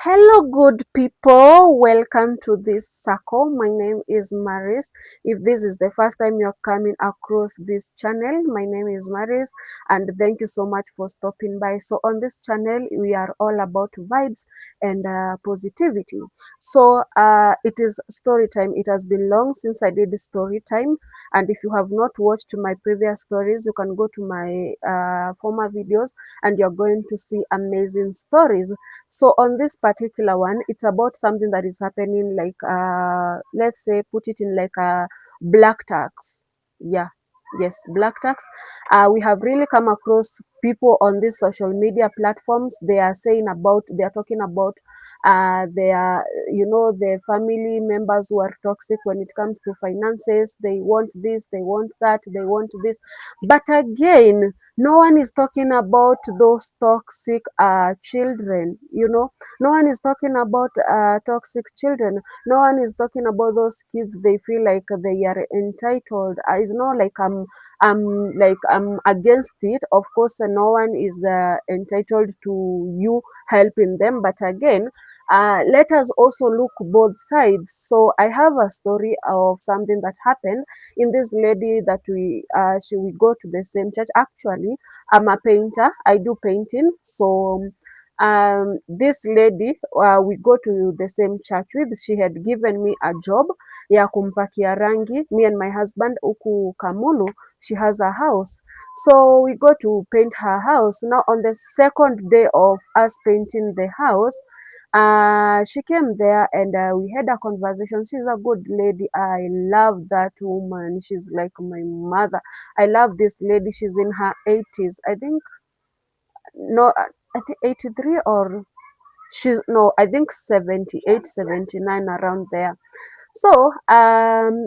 Hello, good people. Welcome to this circle. My name is Maris. If this is the first time you're coming across this channel, my name is Maris, and thank you so much for stopping by. So, on this channel, we are all about vibes and positivity. So, it is story time. It has been long since I did story time, and if you have not watched my previous stories, you can go to my former videos and you're going to see amazing stories. So on this particular one, it's about something that is happening, like let's say put it in like a black tax. Yeah, yes, black tax. We have really come across people on these social media platforms. They are saying about, they are talking about their, their family members who are toxic when it comes to finances. They want this, they want that, they want this. But again, no one is talking about those toxic children. No one is talking about toxic children. No one is talking about those kids. They feel like they are entitled. It's not like I'm against it. Of course, no one is entitled to you helping them, but again, let us also look both sides. So I have a story of something that happened in this lady that we go to the same church. Actually, I'm a painter. I do painting. So this lady, we go to the same church with. She had given me a job ya kumpakia rangi, me and my husband huku Kamulu. She has a house, so we go to paint her house. Now on the second day of us painting the house, she came there and we had a conversation. She's a good lady. I love that woman. She's like my mother. I love this lady. She's in her 80s, I think. No, I think 83, or she's, no, I think 78, 79, around there. So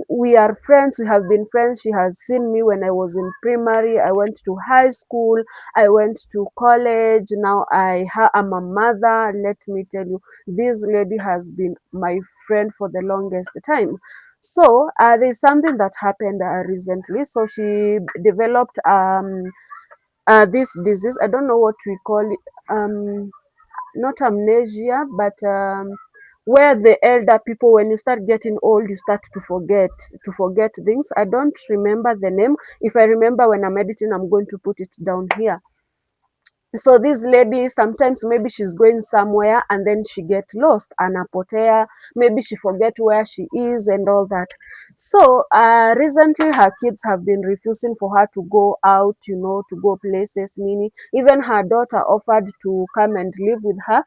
we are friends. We have been friends. She has seen me when I was in primary. I went to high school. I went to college. Now I'm a mother. Let me tell you, this lady has been my friend for the longest time. So there's something that happened recently. So she developed this disease. I don't know what we call it. Not amnesia, but where the elder people, when you start getting old, you start to forget things. I don't remember the name. If I remember when I'm editing, I'm going to put it down here. So this lady, sometimes maybe she's going somewhere and then she get lost, anapotea, maybe she forget where she is and all that. So recently her kids have been refusing for her to go out, to go places, meaning even her daughter offered to come and live with her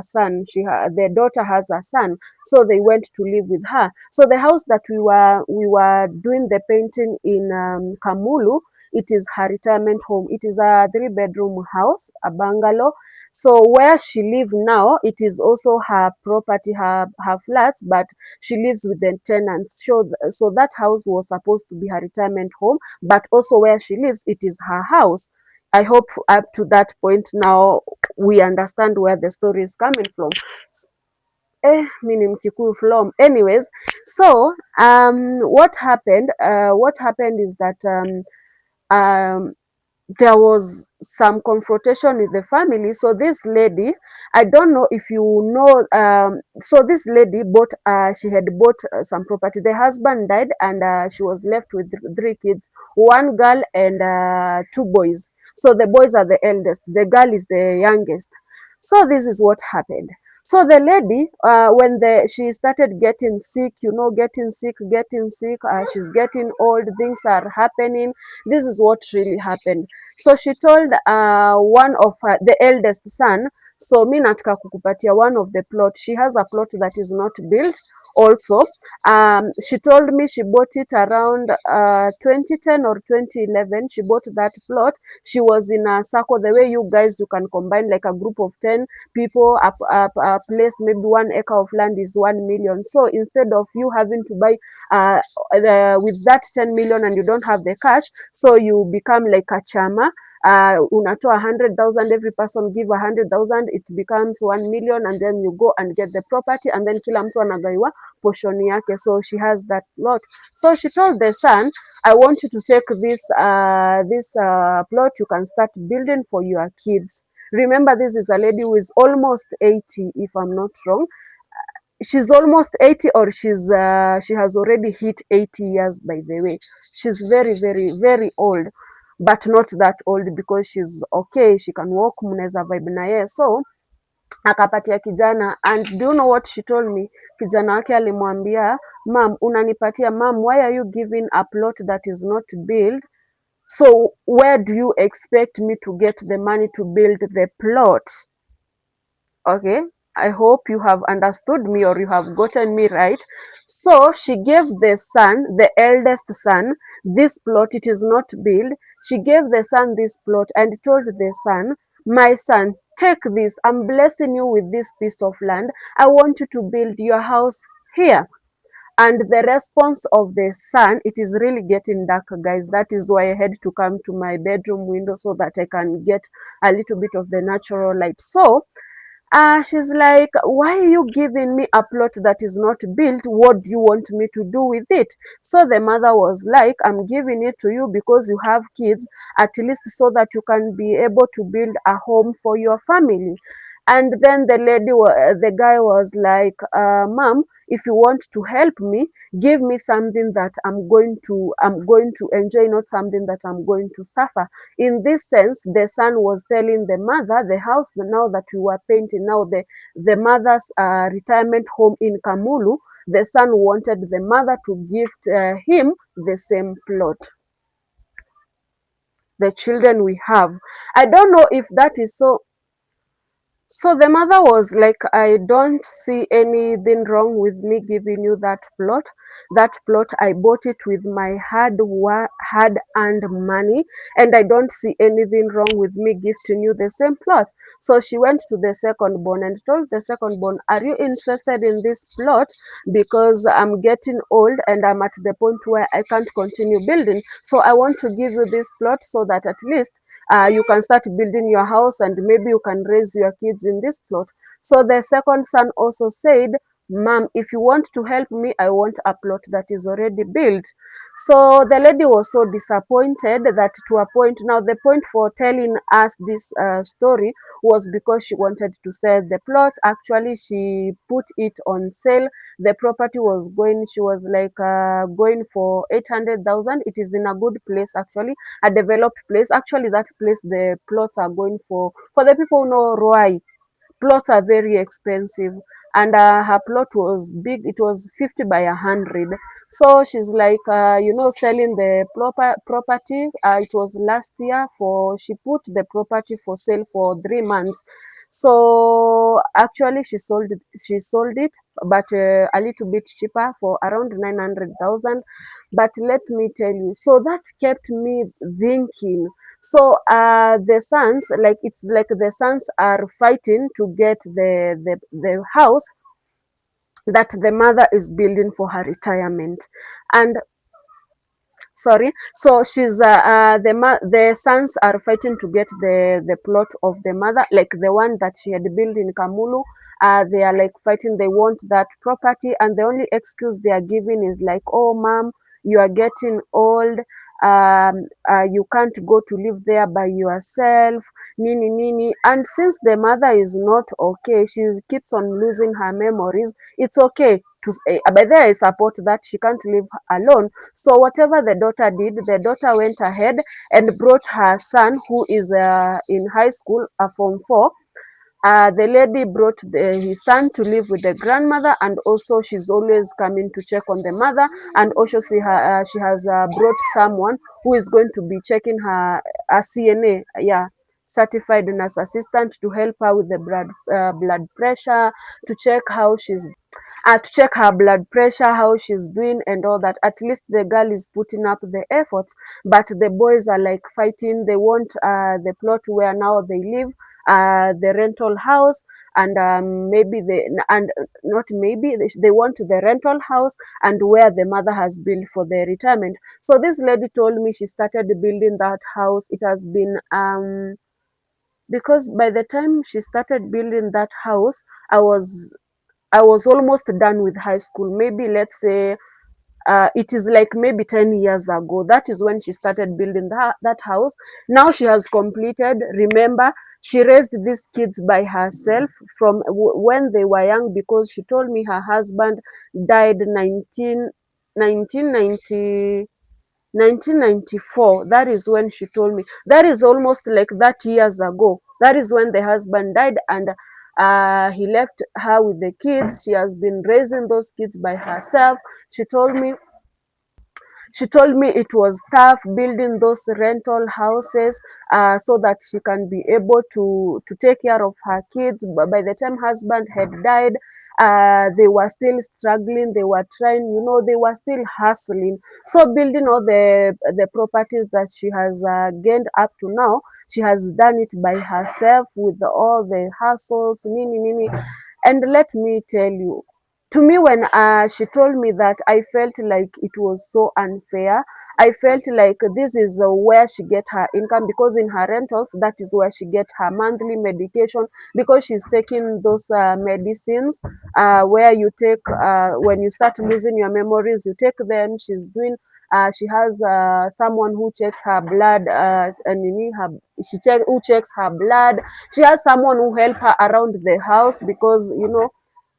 son. The daughter has a son, so they went to live with her. So the house that we were doing the painting in Kamulu, it is her retirement home. It is a 3-bedroom house, a bungalow. So where she lives now, it is also her property, her flats, but she lives with the tenants. So that house was supposed to be her retirement home, but also where she lives, it is her house. I hope up to that point now we understand where the story is coming from. Mi ni Mkikuyu from. Anyways, so what happened is that there was some confrontation with the family. So this lady, I don't know if you know, so this lady she had bought some property. The husband died and she was left with 3 kids, 1 girl and 2 boys. So the boys are the eldest, the girl is the youngest. So this is what happened. So the lady, when she started getting sick, she's getting old, things are happening. This is what really happened. So she told one of the eldest son, so mi nataka kukupatia one of the plot. She has a plot that is not built also. She told me she bought it around 2010 or 2011. She bought that plot. She was in a circle, the way you can combine like a group of 10 people, a place, maybe 1 acre of land is 1 million. So instead of you having to buy with that 10 million and you don't have the cash, so you become like a chama. Unatoa 100,000, every person give 100,000, it becomes 1 million, and then you go and get the property, and then kila mtu anagaiwa portion yake. So she has that lot. So she told the son, I want you to take this plot, you can start building for your kids. Remember, this is a lady who is almost 80, if I'm not wrong. She's almost 80, or she has already hit 80 years, by the way. She's very, very, very old, but not that old, because she's okay, she can walk, mnaweza vibe na yeye. So akapatia kijana, and do you know what she told me? Kijana wake alimwambia, mam, unanipatia mam, why are you giving a plot that is not built? So where do you expect me to get the money to build the plot? Okay, I hope you have understood me, or you have gotten me right. So she gave the son, the eldest son, this plot. It is not built. She gave the son this plot and told the son, my son, take this. I'm blessing you with this piece of land. I want you to build your house here. And the response of the son, it is really getting dark, guys. That is why I had to come to my bedroom window, so that I can get a little bit of the natural light. So she's like, why are you giving me a plot that is not built? What do you want me to do with it? So the mother was like, I'm giving it to you because you have kids, at least so that you can be able to build a home for your family. And then the guy was like, mom, if you want to help me, give me something that I'm going to enjoy, not something that I'm going to suffer. In this sense, the son was telling the mother, the house now that we were painting, now the mother's retirement home in Kamulu, the son wanted the mother to gift him the same plot. The children we have, I don't know if that is so. So the mother was like, I don't see anything wrong with me giving you that plot. That plot, I bought it with my hard-earned money, and I don't see anything wrong with me gifting you the same plot. So she went to the second born and told the second born, are you interested in this plot? Because I'm getting old and I'm at the point where I can't continue building. So I want to give you this plot so that at least you can start building your house, and maybe you can raise your kids in this plot. So the second son also said, mom, if you want to help me, I want a plot that is already built. So the lady was so disappointed that, to a point, now the point for telling us this story was because she wanted to sell the plot. Actually, she put it on sale. The property was going, she was like going for 800,000. It is in a good place, actually, a developed place. Actually, that place, the plots are going for the people who know Roai, plots are very expensive, and her plot was big. It was 50 by 100. So she's like, selling the property. It was last year. For She put the property for sale for 3 months. So actually she sold it, but a little bit cheaper, for around 900,000. But let me tell you, so that kept me thinking. So the sons, like, it's like the sons are fighting to get the house that the mother is building for her retirement. And sorry, so the sons are fighting to get the plot of the mother, like the one that she had built in Kamulu. They are like fighting, they want that property, and the only excuse they are giving is like, oh mom, you are getting old, you can't go to live there by yourself, nini nini. And since the mother is not okay, she keeps on losing her memories. It's okay to by there, I support that. She can't live alone. So whatever the daughter did, the daughter went ahead and brought her son, who is in high school, Form 4. The lady brought his son to live with the grandmother, and also she's always coming to check on the mother. And also she has brought someone who is going to be checking her, a CNA, yeah, certified nurse assistant, to help her with the blood pressure, to check how she's to check her blood pressure, how she's doing, and all that. At least the girl is putting up the efforts, but the boys are like fighting. They want the plot where now they live, the rental house, and not maybe, they want the rental house and where the mother has built for their retirement. So this lady told me she started building that house. It has been because by the time she started building that house, I was almost done with high school. Maybe let's say it is like maybe 10 years ago. That is when she started building that house. Now she has completed. Remember, she raised these kids by herself from when they were young, because she told me her husband died 1990 1994. That is when she told me. That is almost like that years ago. That is when the husband died, and he left her with the kids. She has been raising those kids by herself. She told me she told me it was tough building those rental houses, so that she can be able to take care of her kids. But by the time husband had died, they were still struggling. They were trying, they were still hustling. So building all the properties that she has gained up to now, she has done it by herself with all the hustles, nini nini. And let me tell you, to me, when she told me that, I felt like it was so unfair. I felt like this is where she get her income, because in her rentals, that is where she get her monthly medication, because she's taking those medicines, where you take, when you start losing your memories, you take them. She has someone who checks her blood, and who checks her blood. She has someone who help her around the house, because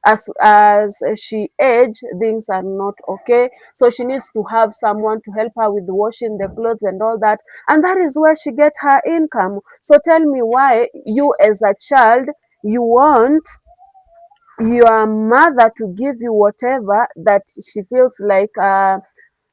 as she age, things are not okay, so she needs to have someone to help her with washing the clothes and all that, and that is where she get her income. So tell me, why you as a child, you want your mother to give you whatever that she feels like,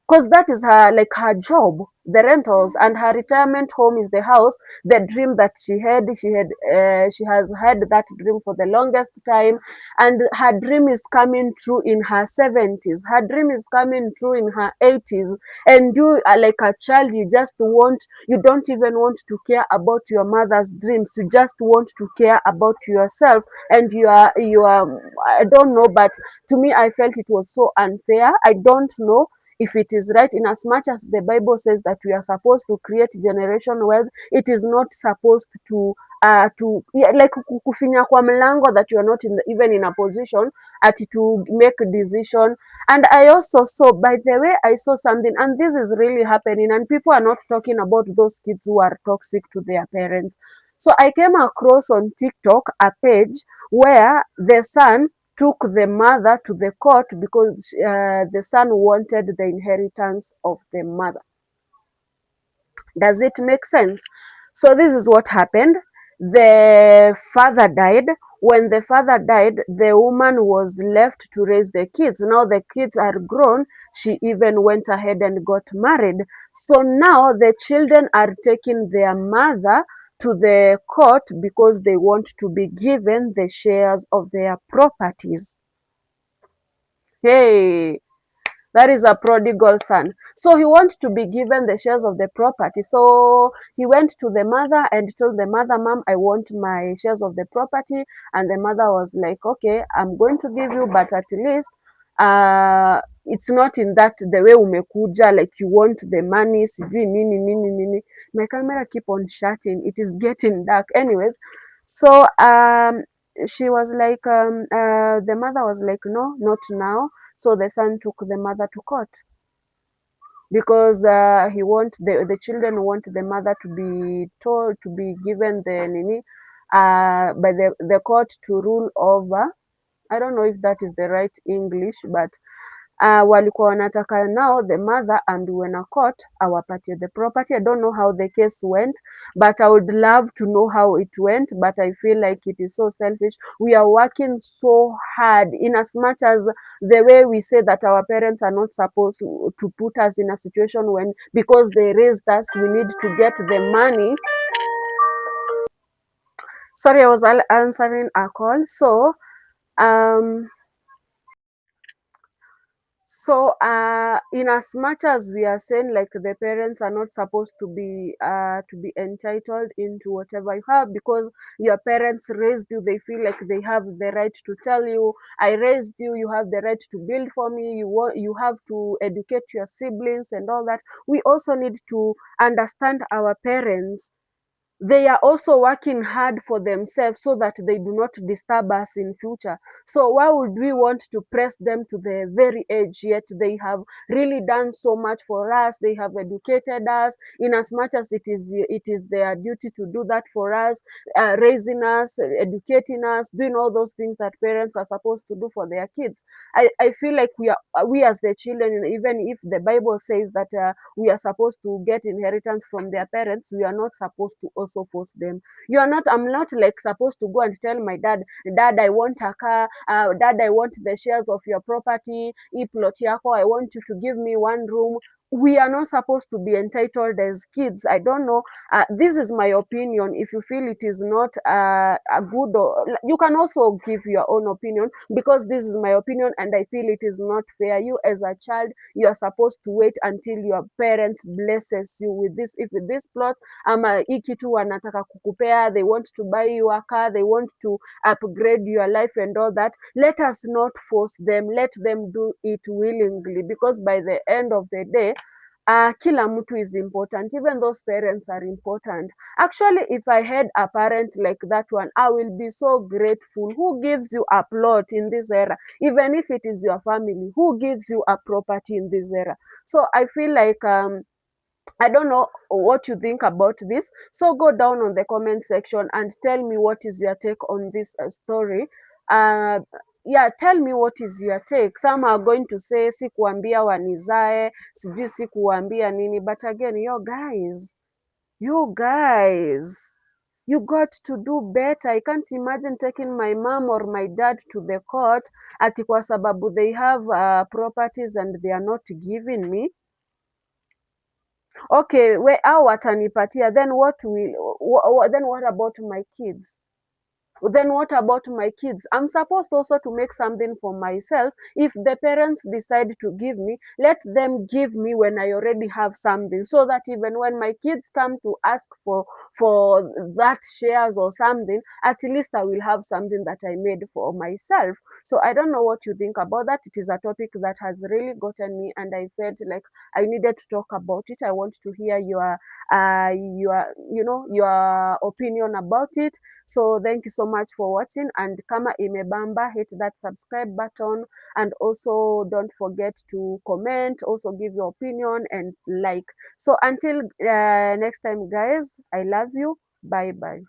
because that is her, like, her job, the rentals, and her retirement home is the house. The dream that she has had that dream for the longest time, and her dream is coming true in her 70s, her dream is coming true in her 80s, and you are like a child. You don't even want to care about your mother's dreams. You just want to care about yourself, and you are I don't know, but to me, I felt it was so unfair. I don't know if it is right. In as much as the Bible says that we are supposed to create generation wealth, it is not supposed to yeah, like kufinya kwa mlango, that you are not even in a position at to make a decision. And I also saw, by the way, I saw something, and this is really happening, and people are not talking about those kids who are toxic to their parents. So I came across on TikTok a page where the son took the mother to the court, because the son wanted the inheritance of the mother. Does it make sense? So this is what happened. The father died. When the father died, the woman was left to raise the kids. Now the kids are grown. She even went ahead and got married. So now the children are taking their mother to the court, because they want to be given the shares of their properties. Hey, that is a prodigal son. So he wants to be given the shares of the property. So he went to the mother and told the mother, Mom, I want my shares of the property. And the mother was like, okay, I'm going to give you, but at least it's not in that the way umekuja, like you want the money, sijui nini nini nini. My camera keep on shutting. It is getting dark. Anyways, so she was like, the mother was like, no, not now. So the son took the mother to court, because the children want the mother to be told, to be given the nini, by the court to rule over. I don't know if that is the right English, but walikuwa wanataka now the mother ambiwe na court awapatie the property. I don't know how the case went, but I would love to know how it went. But I feel like it is so selfish. We are working so hard, in as much as the way we say that our parents are not supposed to put us in a situation when, because they raised us, we need to get the money. Sorry, I was answering a call. Um in as much as we are saying like the parents are not supposed to be entitled into whatever you have, because your parents raised you, they feel like they have the right to tell you, I raised you, you have the right to build for me, you have to educate your siblings and all that. We also need to understand our parents. they are also working hard for themselves so that they do not disturb us in future. So why would we want to press them to the very edge, yet they have really done so much for us? They have educated us in as much as it is their duty to do that for us, raising us, educating us, doing all those things that parents are supposed to do for their kids. I feel like we as the children, even if the Bible says that we are supposed to get inheritance from their parents, we are not supposed to also force them. I'm not like supposed to go and tell my dad, I want a car, dad, I want the shares of your property, plot yako, I want you to give me one room. We are not supposed to be entitled as kids. I don't know. This is my opinion. If you feel it is not a good, or you can also give your own opinion, because this is my opinion and I feel it is not fair. You as a child, you are supposed to wait until your parents blesses you with this. If with this plot ama hii kitu wanataka kukupea, they want to buy you a car, they want to upgrade your life and all that, let us not force them. Let them do it willingly, because by the end of the day, kila mtu is important. Even those parents are important. Actually, if I had a parent like that one, I will be so grateful. Who gives you a plot in this era? Even if it is your family, who gives you a property in this era? So I feel like I don't know what you think about this. So go down on the comment section and tell me what is your take on this story. Uh, yeah, tell me what is your take. Some are going to say sikuambia wanizae, sijui sikuambia nini, but again, you guys, you got to do better. I can't imagine taking my mom or my dad to the court ati kwa sababu they have properties and they are not giving me. Okay, hao watanipatia, then then what about my kids? Then what about my kids? I'm supposed also to make something for myself. If the parents decide to give me, let them give me when I already have something, so that even when my kids come to ask for that shares or something, at least I will have something that I made for myself. So I don't know what you think about that. It is a topic that has really gotten me, and I felt like I needed to talk about it. I want to hear your opinion about it. So thank you so much for watching, and kama imebamba, hit that subscribe button, and also don't forget to comment, also give your opinion and like. So until next time guys, I love you. Bye bye.